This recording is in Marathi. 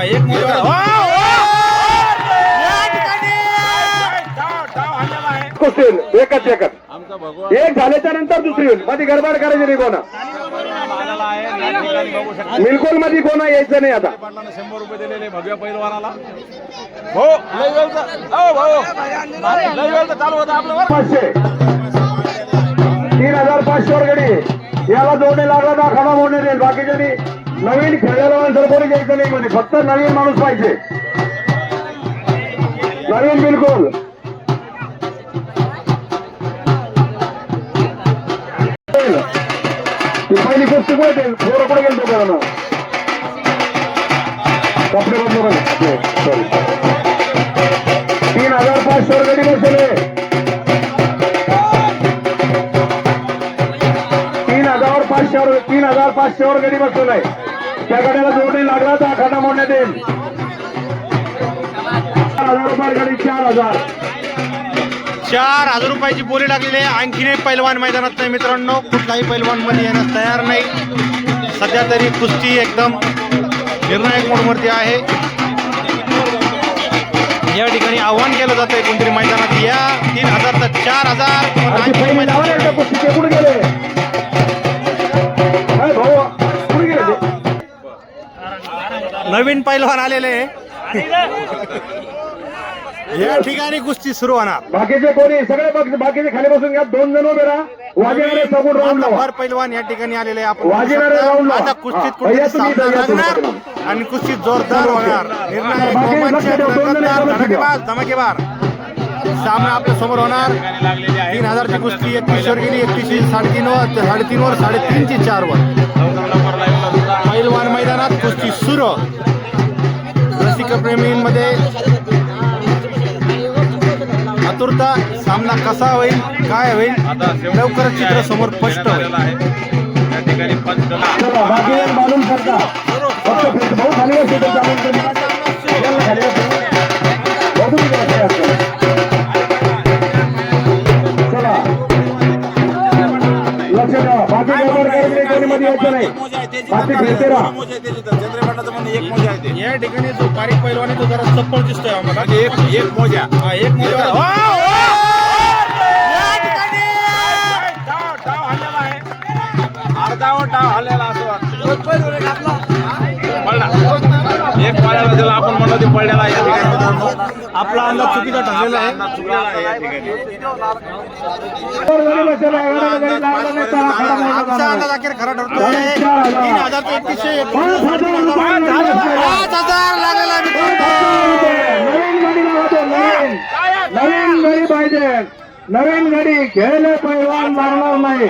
एक एकच एक झाल्याच्या नंतर दुसरी होईल मध्ये गडबड करायची नाही कोणा बिलकुल मध्ये कोणा यायचं नाही आता 100 रुपये दिलेले भव्य पैलवानाला चालू होता आपलं 500 3500 वर गडी याला जोडणे लागला तर आखाडा मोडणे देईल बाकीच्या नवीन खेळलेला माणसं कोणी घ्यायचं नाही मध्ये फक्त नवीन माणूस पाहिजे नवीन बिलकुल पहिली गोष्ट कुठे थोडं कुठे गेलो कारण कपडे बंद 3500 वर गडी बसले 3500 वर गडी बसवलाय त्या गाड्याला जोडणी लागला तर आखाडा मोडण्यात येईल 4000 रुपये गाडी 4000 रुपयाची बोली लागलेली आहे. आणखीन एक पैलवान मैदानात नाही मित्रांनो. कुठलाही पैलवान मध्ये येण्यास तयार नाही. सध्या तरी कुस्ती एकदम निर्णायक मोडवरती आहे. या ठिकाणी आव्हान केलं जात आहे कोणतरी मैदानात या 3000 तर 4000 नवीन पैलवान आलेले या ठिकाणी कुस्ती सुरू होणार. बाकीचे कोणी सगळे बाकीचे खाली बसून घ्या 2 जण उभे राहा वाजेणारे सगुण राऊंड लावा पैलवान या ठिकाणी आलेले आपण वाजेणारे राऊंड लावा आता कुस्तीत कुठे सामना लागणार आणि कुस्ती जोरदार होणार. निर्णायक धमाकेबार सामना आपल्या समोर होणार. 3000 ची कुस्ती 31 वर गेली 31 3.5 वर 3.5 4 वर पैलवान मैदानात कुस्ती सुरू. रसिक प्रेमींमध्ये आतुरता सामना कसा होईल काय होईल लवकरच चित्र समोर स्पष्ट होईल. या ठिकाणी या ठिकाणी जो बारीक पैलवान आहे तो जरा चप्पल दिसतोय आम्हाला. एक मोजा एक मोजा अर्धावर डाव हल्लेला असं वाटतं. एक पाळ्याला त्याला आपण म्हणलं ते पडलेला आहे. या ठिकाणी आपला अंदाज चुकीचा ठरलेला आहे. आमचा अंदाज अखेर खरा ठरतो. 3000 ते 3100 5000 लागलेला नवीन गडी पाहिजे. नवीन गडी खेळले पैलवान लागणार नाही.